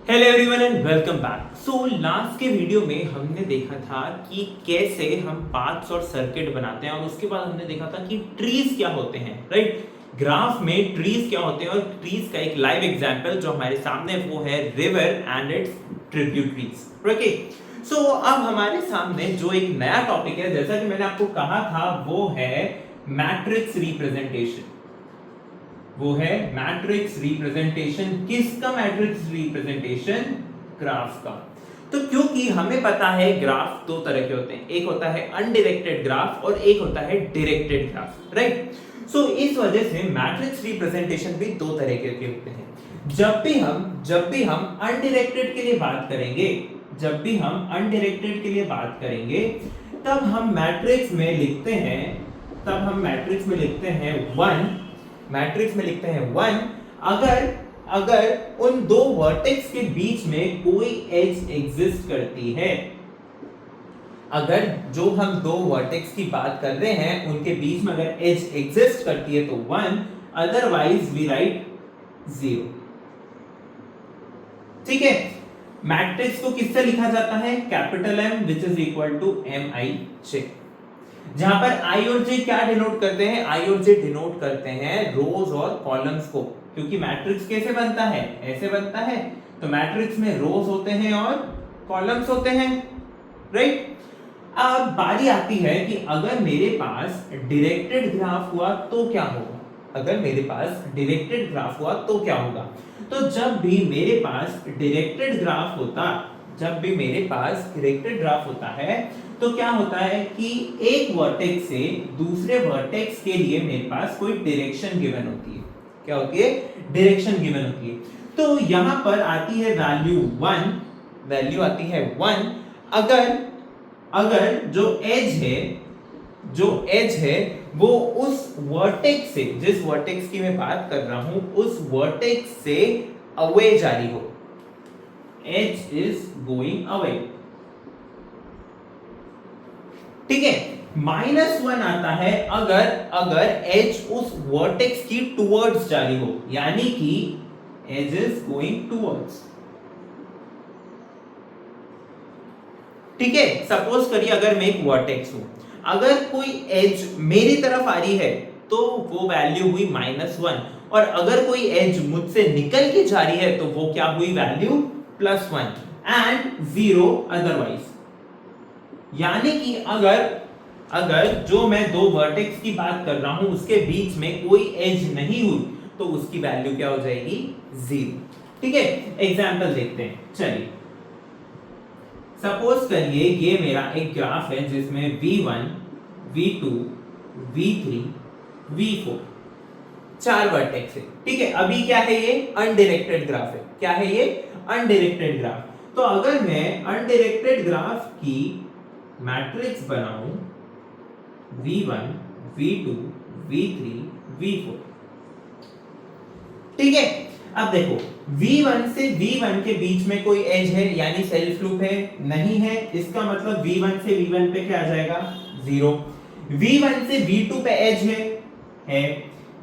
Hello everyone and welcome back. So last के video में हमने देखा था कि कैसे हम पाथ्स और सर्किट बनाते हैं और उसके बाद हमने देखा था कि ट्रीज क्या होते हैं, राइट। ग्राफ में ट्रीज क्या होते हैं और ट्रीज का एक लाइव एग्जांपल जो हमारे सामने है वो है river and its tributaries. Okay, so अब हमारे सामने जो एक नया टॉपिक है, जैसा कि मैंने आपको कहा था, वो है मैट्रिक्स रिप्रेजेंटेशन। वो है मैट्रिक्स रिप्रेजेंटेशन। किसका मैट्रिक्स रिप्रेजेंटेशन? ग्राफ का। तो क्योंकि हमें पता है ग्राफ दो तरह के होते हैं, एक होता है अनडायरेक्टेड ग्राफ और एक होता है डायरेक्टेड ग्राफ, राइट। सो इस वजह से मैट्रिक्स रिप्रेजेंटेशन भी दो तरह के होते हैं। जब भी हम अनडायरेक्टेड के लिए बात करेंगे, तब हम मैट्रिक्स में लिखते हैं 1 अगर उन दो वर्टेक्स के बीच में कोई एज एग्जिस्ट करती है। अगर जो हम दो वर्टेक्स की बात कर रहे हैं उनके बीच में अगर एज एग्जिस्ट करती है तो 1, अदरवाइज वी राइट 0। ठीक है। मैट्रिक्स को किससे लिखा जाता है? Capital M which is equal to MIJ। जहां पर I और J क्या डिनोट करते हैं? I और J डिनोट करते हैं रोज और कॉलम्स को, क्योंकि मैट्रिक्स कैसे बनता है? ऐसे बनता है। तो मैट्रिक्स में रोज होते हैं और कॉलम्स होते हैं, राइट। अब बारी आती है कि अगर मेरे पास डायरेक्टेड ग्राफ हुआ तो क्या होगा? तो जब भी मेरे पास डायरेक्टेड ग्राफ होता है तो क्या होता है कि एक वर्टेक्स से दूसरे वर्टेक्स के लिए मेरे पास कोई डायरेक्शन गिवन होती है। क्या होती है? डायरेक्शन गिवन होती है। तो यहां पर आती है वैल्यू 1 अगर जो एज है वो उस वर्टेक्स से, जिस वर्टेक्स की मैं बात कर रहा हूं उस वर्टेक्स से अवे जा रही हो, एज इज गोइंग अवे। ठीक है। -1 आता है अगर एज उस वर्टेक्स की टुवर्ड्स जा रही हो, यानी कि एज इज गोइंग टुवर्ड्स। ठीक है। सपोज करिए अगर मैं एक वर्टेक्स हूं, अगर कोई एज मेरी तरफ आ रही है तो वो वैल्यू हुई -1, और अगर कोई एज मुझसे निकल के जा रही है तो वो क्या हुई? Value +1 and 0 otherwise. यानी कि अगर जो मैं दो वर्टेक्स की बात कर रहा हूं उसके बीच में कोई एज नहीं हुई तो उसकी वैल्यू क्या हो जाएगी? 0। ठीक है। एग्जांपल देखते हैं। चलिए, सपोज करिए ये मेरा एक ग्राफ है जिसमें V1, V2, V3, V4 चार वर्टेक्स है। ठीक है। अभी क्या है? ये अनडायरेक्टेड ग्राफ है। क्या है ये? Undirected graph. तो अगर मैं अनडायरेक्टेड ग्राफ की मैट्रिक्स बनाऊं V1, V2, V3, V4, ठीक है। अब देखो, V1 से V1 के बीच में कोई एज है, यानी सेल्फ लूप है? नहीं है। इसका मतलब V1 से V1 पे क्या आ जाएगा? 0। V1 से V2 पे एज है।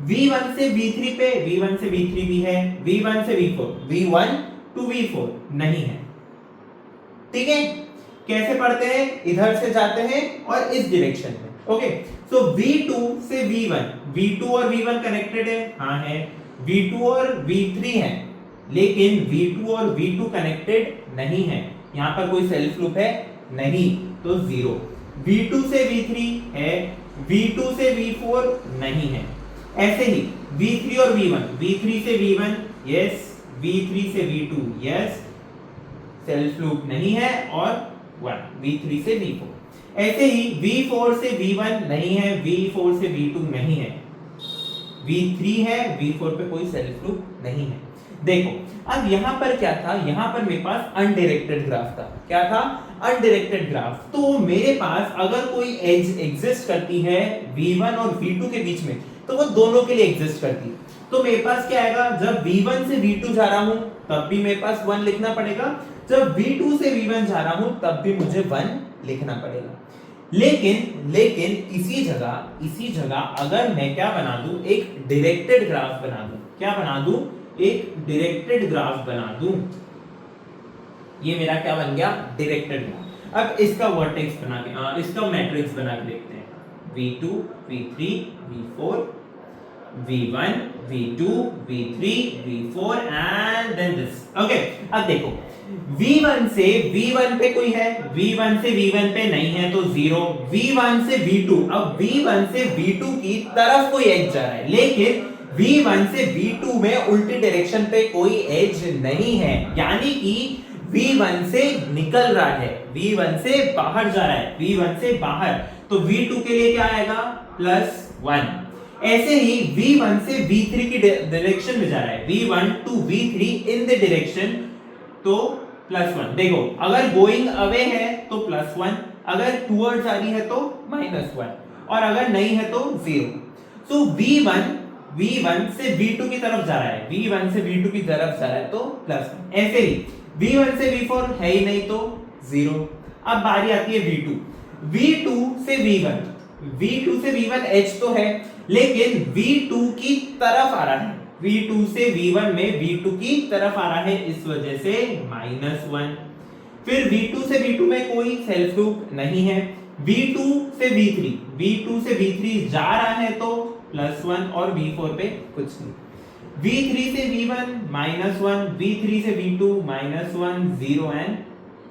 V1 से V3 पे, V1 से V3 भी है। V1 से V4, V1 to V4 नहीं है। ठीक है। कैसे पढ़ते हैं? इधर से जाते हैं और इस डायरेक्शन में। ओके, सो V2 से V1, V2 और V1 कनेक्टेड है? हाँ है। V2 और V3 है, लेकिन V2 और V2 कनेक्टेड नहीं है। यहां पर कोई सेल्फ लूप है? नहीं, तो 0। V2 से V3 है, V2 से V4 नहीं है। ऐसे ही V3 और V1, V3 से V1 यस, V3 से V2 यस, सेल्फ लूप नहीं है, और 1 V3 से V4। ऐसे ही V4 से V1 नहीं है, V4 से V2 नहीं है, V3 है, V4 पे कोई सेल्फ लूप नहीं है। देखो, अब यहां पर क्या था? यहां पर मेरे पास अनडायरेक्टेड ग्राफ था। क्या था? Undirected graph. तो मेरे पास अगर कोई एज एग्जिस्ट करती है V1 और V2 के बीच में, तो वो दोनों के लिए एग्जिस्ट करती है। तो मेरे पास क्या आएगा? जब V1 से V2 जा रहा हूं तब भी मेरे पास 1 लिखना पड़ेगा, जब V2 से V1 जा रहा हूं तब भी मुझे 1 लिखना पड़ेगा। लेकिन इसी जगह अगर मैं क्या बना दूं? एक डायरेक्टेड ग्राफ बना दूं। क्या बना दूं? एक डायरेक्टेड ग्राफ बना दूं। ये मेरा क्या बन गया, डायरेक्टेड ग्राफ। अब इसका वर्टेक्स बना के इसका मैट्रिक्स बना के देखते हैं, v2 v3 v4 v1 v2 v3 v4 and then this. Okay, अब देखो v1 से v1 पे कोई है, v1 से v1 पे नहीं है तो 0, v1 से v2, अब v1 से v2 की तरफ कोई एज जा रहा है, लेकिन v1 से v2 में उल्टी डायरेक्शन पे कोई एज नहीं है, यानी कि v1 से निकल रहा है, v1 से बाहर जा रहा है, v1 से बाहर, तो v2 के लिए क्या आएगा, +1। ऐसे ही v1 से v3 की डायरेक्शन में जा रहा है, v1 to v3 in the direction, तो +1। देखो अगर गोइंग अवे है तो +1, अगर टुवर्ड्स आ रही है तो -1, और अगर नहीं है तो 0। सो v1 से v2 की तरफ जा रहा है, v1 से v2 की तरफ जा रहा है तो +1। ऐसे ही v1 से v4 है ही नहीं तो 0। अब बारी आती है v2 से v1 h तो है, लेकिन v2 की तरफ आ रहा है, v2 से v1 में v2 की तरफ आ रहा है, इस वजह से -1। फिर v2 से v2 में कोई सेल्फ लूप नहीं है, v2 से v3 जा रहा है तो +1, और v4 पे कुछ नहीं, v3 से v1 -1, v3 से v2 -1, 0 एंड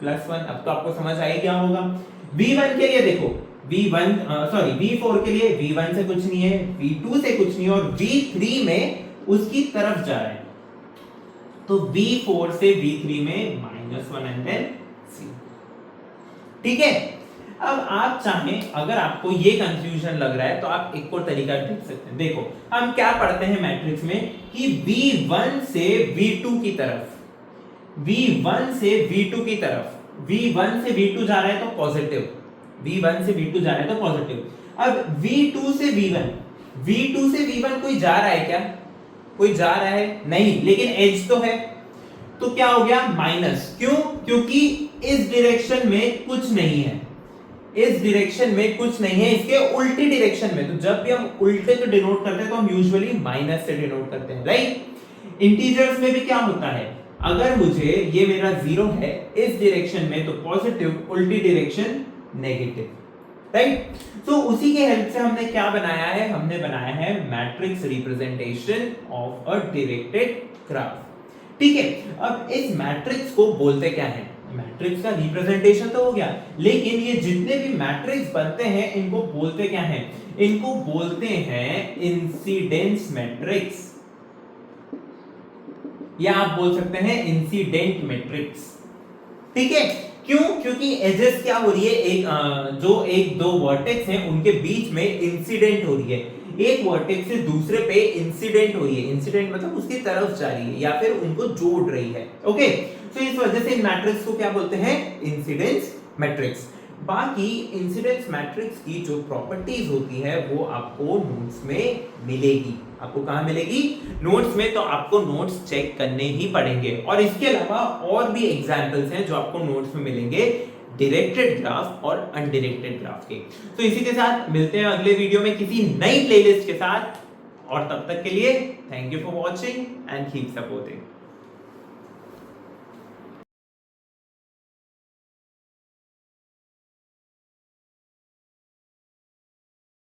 +1। अब तो आपको समझ आ ही गया होगा। v1 के लिए देखो v4 के लिए v1 से कुछ नहीं है, v2 से कुछ नहीं है, और v3 में उसकी तरफ जा रहा है, तो v4 से v3 में -1 एंड देन 0। ठीक है, अब आप चाहें, अगर आपको ये कंफ्यूजन लग रहा है तो आप एक और तरीका देख सकते हैं। देखो हम क्या पढ़ते हैं मैट्रिक्स में कि v1 से v2 की तरफ, v1 से v2 की तरफ, v1 से v2 जा रहा है तो पॉजिटिव, v1 से v2 जा रहा है तो पॉजिटिव। अब v2 से v1 कोई जा रहा है क्या, कोई जा रहा है नहीं, लेकिन एज तो है, तो क्या हो गया, माइनस। क्यों, क्योंकि इस डायरेक्शन में कुछ नहीं है, इस डायरेक्शन में कुछ नहीं है, इसके उल्टी डायरेक्शन में। तो जब भी हम उल्टे को डिनोट करते हैं तो हम यूजुअली माइनस से डिनोट करते हैं, राइट। इंटीजर्स में भी क्या होता है, अगर मुझे ये मेरा 0 है इस डायरेक्शन में तो पॉजिटिव, उल्टी डायरेक्शन नेगेटिव, राइट। तो उसी के हेल्प से हमने क्या बनाया है, हमने बनाया है matrix representation of a directed graph. ठीक है, अब इस मैट्रिक्स को बोलते क्या है, मैट्रिक्स का रिप्रेजेंटेशन तो हो गया, लेकिन ये जितने भी मैट्रिक्स बनते हैं इनको बोलते क्या हैं, इनको बोलते हैं इंसिडेंस मैट्रिक्स, या आप बोल सकते हैं इंसिडेंट मैट्रिक्स। ठीक है, क्यों, क्योंकि एजेस क्या हो रही है, एक दो वर्टेक्स हैं उनके बीच में इंसिडेंट हो रही है, एक वर्टेक्स से दूसरे पे इंसिडेंट हो रही है, इंसिडेंट मतलब उसकी तरफ जा रही है या फिर उनको जोड़ रही है। ओके, तो इस वजह से इन मैट्रिक्स को क्या बोलते हैं, इंसिडेंस मैट्रिक्स। बाकी इंसिडेंस मैट्रिक्स की जो प्रॉपर्टीज होती है वो आपको नोट्स में मिलेगी। आपको कहां मिलेगी, नोट्स में, तो आपको नोट्स चेक करने ही पड़ेंगे। और इसके अलावा और भी एग्जांपल्स हैं जो आपको नोट्स में मिलेंगे डायरेक्टेड ग्राफ और अनडायरेक्टेड ग्राफ के। तो इसी के साथ मिलते हैं अगले वीडियो में किसी नई प्लेलिस्ट के साथ, और तब तक के लिए thank you for watching and keep supporting.